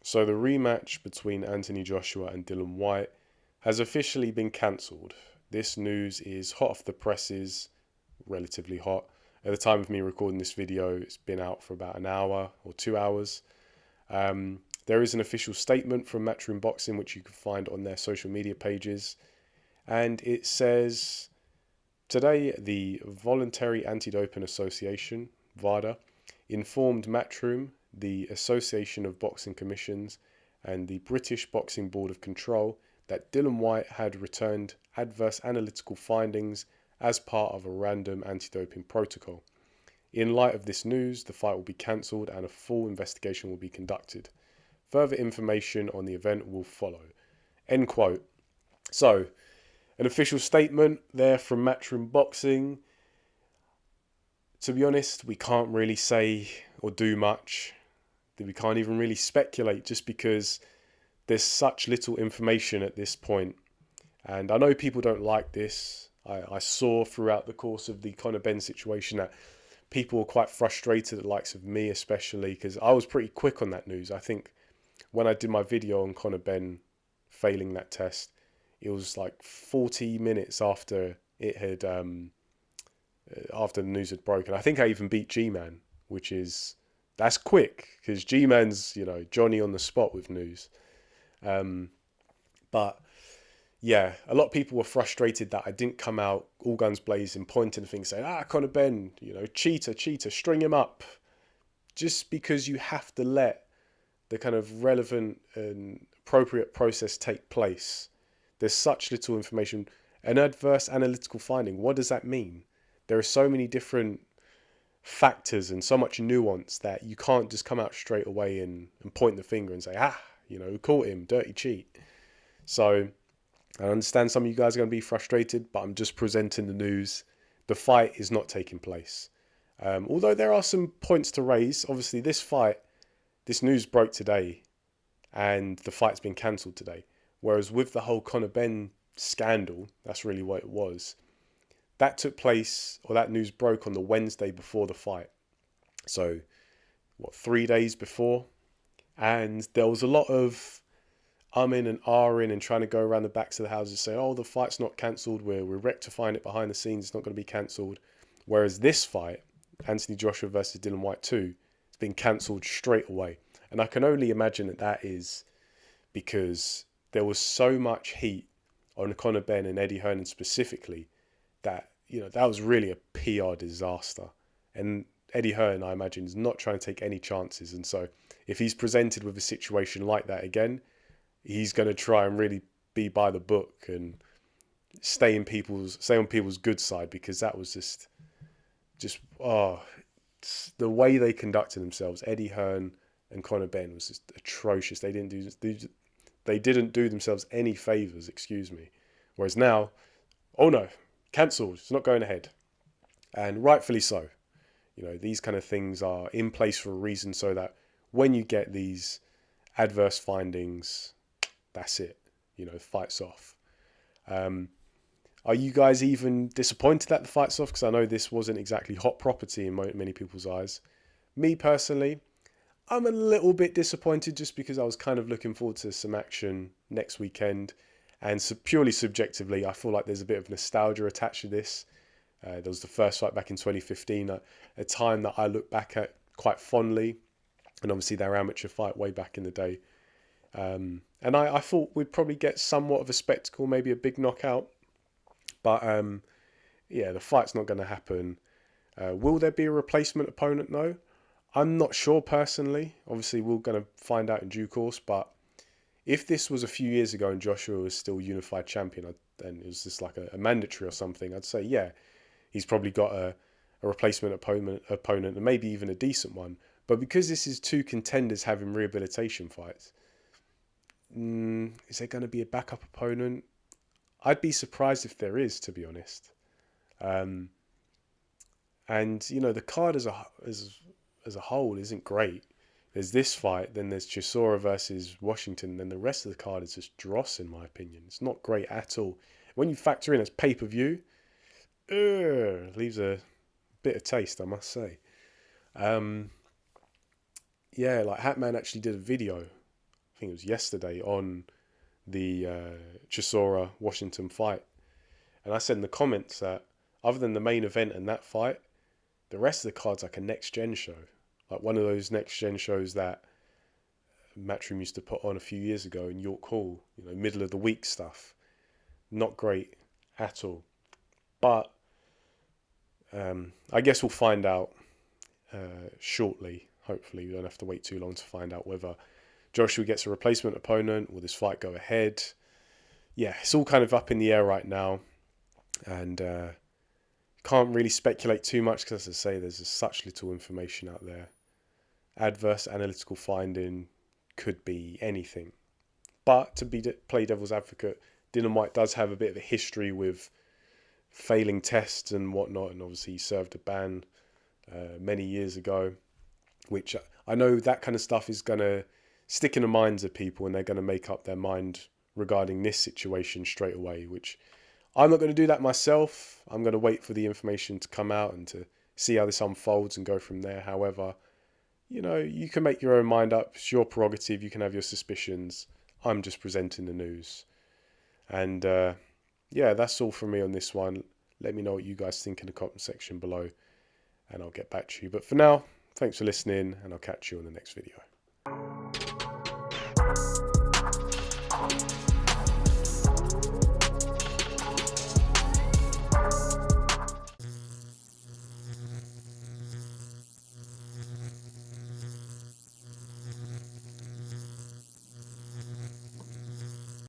So the rematch between Anthony Joshua and Dillian Whyte has officially been cancelled. This news is hot off the presses, relatively hot. At the time of me recording this video, it's been out for about an hour or 2 hours. There is an official statement from Matchroom Boxing, which you can find on their social media pages. And it says, today the Voluntary Anti-Doping Association, VADA, informed Matchroom, the Association of Boxing Commissions, and the British Boxing Board of Control that Dillian Whyte had returned adverse analytical findings as part of a random anti-doping protocol. In light of this news, the fight will be cancelled and a full investigation will be conducted. Further information on the event will follow. End quote. So, an official statement there from Matchroom Boxing. To be honest, we can't really say or do much. We can't even really speculate just because there's such little information at this point. And I know people don't like this. I saw throughout the course of the Conor Benn situation that people were quite frustrated, the likes of me especially, because I was pretty quick on that news. I think when I did my video on Conor Benn failing that test, it was like 40 minutes after it had after the news had broken. I think I even beat G-Man, that's quick because G-Man's, Johnny on the spot with news. But yeah, a lot of people were frustrated that I didn't come out all guns blazing, pointing things, saying, Conor Benn, cheater, string him up. Just because you have to let the kind of relevant and appropriate process take place. There's such little information. An adverse analytical finding, what does that mean? There are so many different factors and so much nuance that you can't just come out straight away and point the finger and say, caught him, dirty cheat. So I understand some of you guys are going to be frustrated, but I'm just presenting the news. The fight is not taking place. Although there are some points to raise. Obviously, this news broke today and the fight's been cancelled today. Whereas with the whole Conor Benn scandal, that's really what it was. That took place, or that news broke on the Wednesday before the fight. So, 3 days before? And there was a lot of in and ahhing and trying to go around the backs of the houses saying, the fight's not cancelled, we're rectifying it behind the scenes, it's not going to be cancelled. Whereas this fight, Anthony Joshua versus Dillian Whyte 2, it's been cancelled straight away. And I can only imagine that is because there was so much heat on Conor Benn and Eddie Hearn specifically that, that was really a PR disaster. And Eddie Hearn, I imagine, is not trying to take any chances. And so if he's presented with a situation like that again, he's going to try and really be by the book and stay on people's good side, because that was just the way they conducted themselves. Eddie Hearn and Conor Benn was just atrocious. They didn't do themselves any favors, excuse me. Whereas now, no, cancelled. It's not going ahead, and rightfully so. These kind of things are in place for a reason, so that when you get these adverse findings, that's it. Fight's off. Are you guys even disappointed that the fight's off? Because I know this wasn't exactly hot property in many people's eyes. Me personally, I'm a little bit disappointed just because I was kind of looking forward to some action next weekend. And purely subjectively, I feel like there's a bit of nostalgia attached to this. There was the first fight back in 2015, a time that I look back at quite fondly. And obviously their amateur fight way back in the day. And I thought we'd probably get somewhat of a spectacle, maybe a big knockout. But the fight's not going to happen. Will there be a replacement opponent? No. I'm not sure personally. Obviously, we're going to find out in due course. But if this was a few years ago and Joshua was still unified champion, and it was just like a mandatory or something, I'd say, yeah, he's probably got a replacement opponent and maybe even a decent one. But because this is two contenders having rehabilitation fights, is there going to be a backup opponent? I'd be surprised if there is, to be honest. And the card as a whole isn't great. There's this fight, then there's Chisora versus Washington, then the rest of the card is just dross, in my opinion. It's not great at all. When you factor in as pay-per-view, leaves a bitter taste, I must say. Hatman actually did a video think it was yesterday, on the Chisora Washington fight. And I said in the comments that other than the main event and that fight, the rest of the card's like a next gen show, like one of those next gen shows that Matchroom used to put on a few years ago in York Hall, middle of the week stuff. Not great at all. But I guess we'll find out shortly. Hopefully, we don't have to wait too long to find out whether Joshua gets a replacement opponent. Will this fight go ahead? Yeah, it's all kind of up in the air right now. And can't really speculate too much because, as I say, there's such little information out there. Adverse analytical finding could be anything. But to play devil's advocate, Dillian Whyte does have a bit of a history with failing tests and whatnot, and obviously he served a ban many years ago, which I know that kind of stuff is going to stick in the minds of people, and they're going to make up their mind regarding this situation straight away, which I'm not going to do that myself. I'm going to wait for the information to come out and to see how this unfolds and go from there. However, you can make your own mind up. It's your prerogative. You can have your suspicions. I'm just presenting the news. And yeah, that's all from me on this one. Let me know what you guys think in the comment section below, and I'll get back to you. But for now, thanks for listening, and I'll catch you on the next video.